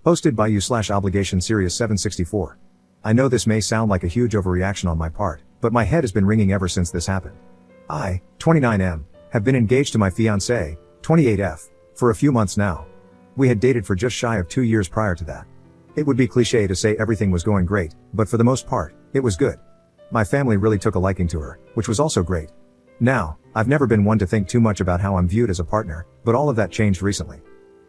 Posted by you/obligation Sirius 764. I know this may sound like a huge overreaction on my part, but my head has been ringing ever since this happened. I, 29M, have been engaged to my fiancée, 28F, for a few months now. We had dated for just shy of 2 years prior to that. It would be cliché to say everything was going great, but for the most part, it was good. My family really took a liking to her, which was also great. Now, I've never been one to think too much about how I'm viewed as a partner, but all of that changed recently.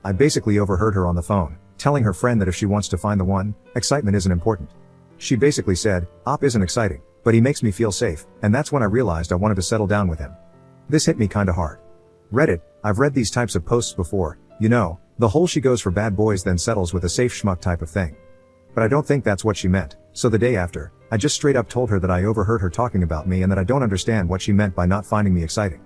I basically overheard her on the phone, telling her friend that if she wants to find the one, excitement isn't important. She basically said, "Op isn't exciting, but he makes me feel safe," and that's when I realized I wanted to settle down with him. This hit me kinda hard. Reddit, I've read these types of posts before, you know, the whole she goes for bad boys then settles with a safe schmuck type of thing. But I don't think that's what she meant, so the day after, I just straight up told her that I overheard her talking about me and that I don't understand what she meant by not finding me exciting.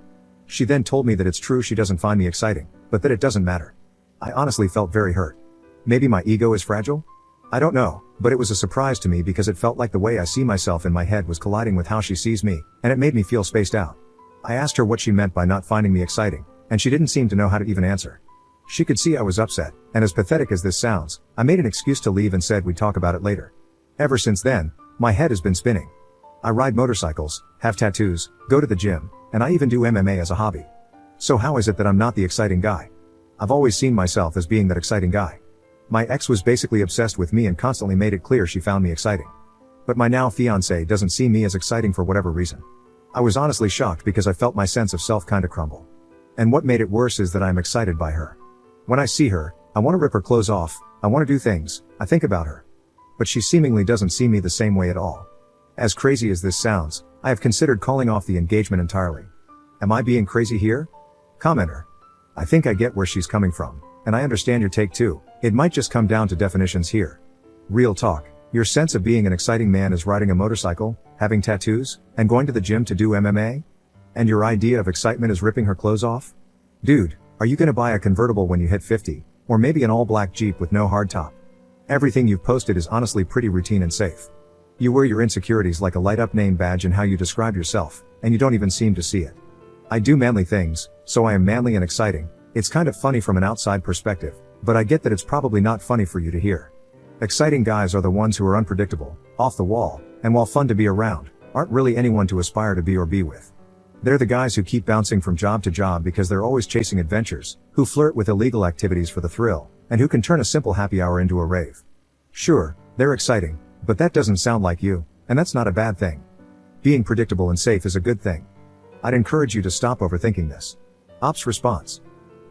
She then told me that it's true she doesn't find me exciting, but that it doesn't matter. I honestly felt very hurt. Maybe my ego is fragile? I don't know, but it was a surprise to me because it felt like the way I see myself in my head was colliding with how she sees me, and it made me feel spaced out. I asked her what she meant by not finding me exciting, and she didn't seem to know how to even answer. She could see I was upset, and as pathetic as this sounds, I made an excuse to leave and said we'd talk about it later. Ever since then, my head has been spinning. I ride motorcycles, have tattoos, go to the gym, and I even do MMA as a hobby. So how is it that I'm not the exciting guy? I've always seen myself as being that exciting guy. My ex was basically obsessed with me and constantly made it clear she found me exciting. But my now fiancé doesn't see me as exciting for whatever reason. I was honestly shocked because I felt my sense of self kinda crumble. And what made it worse is that I'm excited by her. When I see her, I want to rip her clothes off, I want to do things, I think about her. But she seemingly doesn't see me the same way at all. As crazy as this sounds, I have considered calling off the engagement entirely. Am I being crazy here? Commenter. I think I get where she's coming from, and I understand your take too. It might just come down to definitions here. Real talk, your sense of being an exciting man is riding a motorcycle, having tattoos, and going to the gym to do MMA? And your idea of excitement is ripping her clothes off? Dude, are you gonna buy a convertible when you hit 50, or maybe an all-black Jeep with no hardtop? Everything you've posted is honestly pretty routine and safe. You wear your insecurities like a light-up name badge in how you describe yourself, and you don't even seem to see it. I do manly things, so I am manly and exciting. It's kind of funny from an outside perspective, but I get that it's probably not funny for you to hear. Exciting guys are the ones who are unpredictable, off the wall, and while fun to be around, aren't really anyone to aspire to be or be with. They're the guys who keep bouncing from job to job because they're always chasing adventures, who flirt with illegal activities for the thrill, and who can turn a simple happy hour into a rave. Sure, they're exciting, but that doesn't sound like you, and that's not a bad thing. Being predictable and safe is a good thing. I'd encourage you to stop overthinking this. Op's response.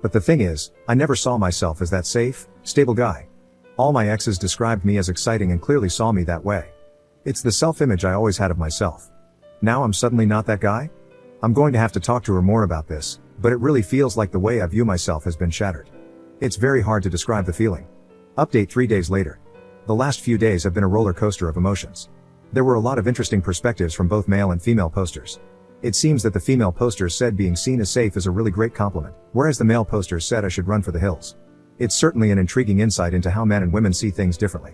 But the thing is, I never saw myself as that safe, stable guy. All my exes described me as exciting and clearly saw me that way. It's the self-image I always had of myself. Now I'm suddenly not that guy? I'm going to have to talk to her more about this, but it really feels like the way I view myself has been shattered. It's very hard to describe the feeling. Update 3 days later. The last few days have been a roller coaster of emotions. There were a lot of interesting perspectives from both male and female posters. It seems that the female posters said being seen as safe is a really great compliment, whereas the male posters said I should run for the hills. It's certainly an intriguing insight into how men and women see things differently.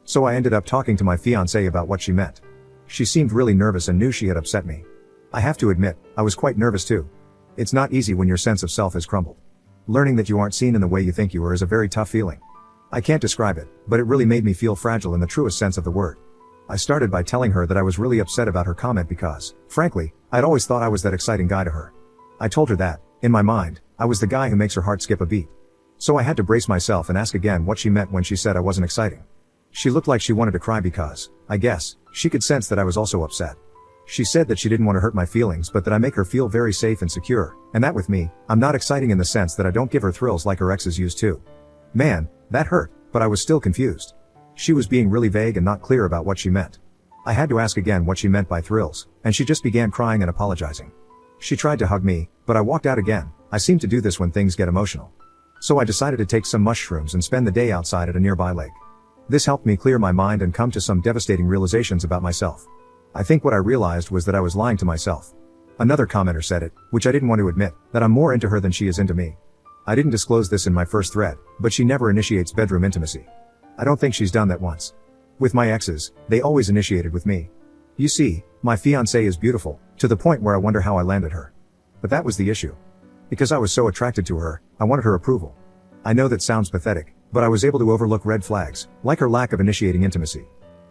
So I ended up talking to my fiancée about what she meant. She seemed really nervous and knew she had upset me. I have to admit, I was quite nervous too. It's not easy when your sense of self has crumbled. Learning that you aren't seen in the way you think you are is a very tough feeling. I can't describe it, but it really made me feel fragile in the truest sense of the word. I started by telling her that I was really upset about her comment because, frankly, I'd always thought I was that exciting guy to her. I told her that, in my mind, I was the guy who makes her heart skip a beat. So I had to brace myself and ask again what she meant when she said I wasn't exciting. She looked like she wanted to cry because, I guess, she could sense that I was also upset. She said that she didn't want to hurt my feelings but that I make her feel very safe and secure, and that with me, I'm not exciting in the sense that I don't give her thrills like her exes used to. Man, that hurt, but I was still confused. She was being really vague and not clear about what she meant. I had to ask again what she meant by thrills, and she just began crying and apologizing. She tried to hug me, but I walked out again. I seem to do this when things get emotional. So I decided to take some mushrooms and spend the day outside at a nearby lake. This helped me clear my mind and come to some devastating realizations about myself. I think what I realized was that I was lying to myself. Another commenter said it, which I didn't want to admit, that I'm more into her than she is into me. I didn't disclose this in my first thread, but she never initiates bedroom intimacy. I don't think she's done that once. With my exes, they always initiated with me. You see, my fiancée is beautiful, to the point where I wonder how I landed her. But that was the issue. Because I was so attracted to her, I wanted her approval. I know that sounds pathetic, But I was able to overlook red flags, like her lack of initiating intimacy.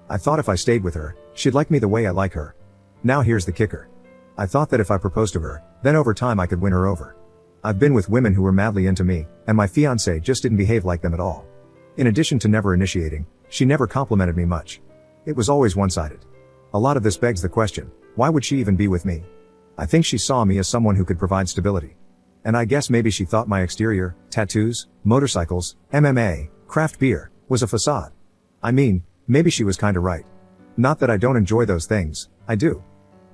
I thought if I stayed with her, she'd like me the way I like her. Now here's the kicker. I thought that if I proposed to her, then over time I could win her over. I've been with women who were madly into me, and my fiancée just didn't behave like them at all. In addition to never initiating, she never complimented me much. It was always one-sided. A lot of this begs the question, why would she even be with me? I think she saw me as someone who could provide stability. And I guess maybe she thought my exterior, tattoos, motorcycles, MMA, craft beer, was a facade. I mean, maybe she was kinda right. Not that I don't enjoy those things, I do.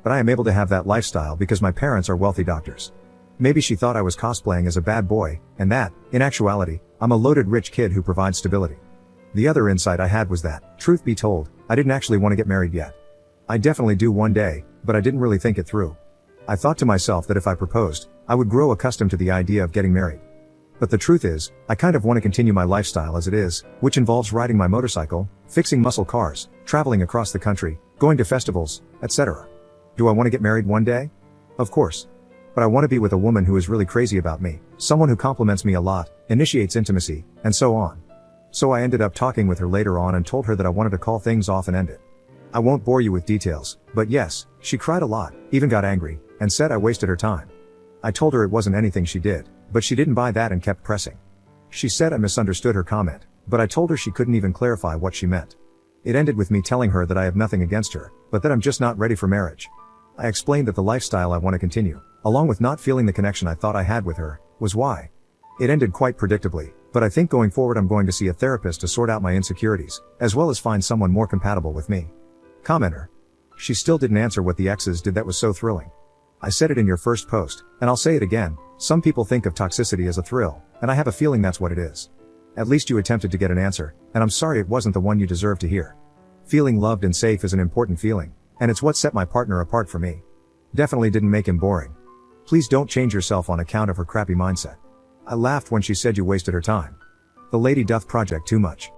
But I am able to have that lifestyle because my parents are wealthy doctors. Maybe she thought I was cosplaying as a bad boy, and that, in actuality, I'm a loaded rich kid who provides stability. The other insight I had was that, truth be told, I didn't actually want to get married yet. I definitely do one day, but I didn't really think it through. I thought to myself that if I proposed, I would grow accustomed to the idea of getting married. But the truth is, I kind of want to continue my lifestyle as it is, which involves riding my motorcycle, fixing muscle cars, traveling across the country, going to festivals, etc. Do I want to get married one day? Of course. But I want to be with a woman who is really crazy about me, someone who compliments me a lot, initiates intimacy, and so on. So I ended up talking with her later on and told her that I wanted to call things off and end it. I won't bore you with details, but yes, she cried a lot, even got angry, and said I wasted her time. I told her it wasn't anything she did, but she didn't buy that and kept pressing. She said I misunderstood her comment, but I told her she couldn't even clarify what she meant. It ended with me telling her that I have nothing against her, but that I'm just not ready for marriage. I explained that the lifestyle I want to continue, along with not feeling the connection I thought I had with her, was why. It ended quite predictably, but I think going forward I'm going to see a therapist to sort out my insecurities, as well as find someone more compatible with me. Commenter. She still didn't answer what the exes did that was so thrilling. I said it in your first post, and I'll say it again, some people think of toxicity as a thrill, and I have a feeling that's what it is. At least you attempted to get an answer, and I'm sorry it wasn't the one you deserved to hear. Feeling loved and safe is an important feeling, and it's what set my partner apart from me. Definitely didn't make him boring. Please don't change yourself on account of her crappy mindset. I laughed when she said you wasted her time. The lady doth project too much.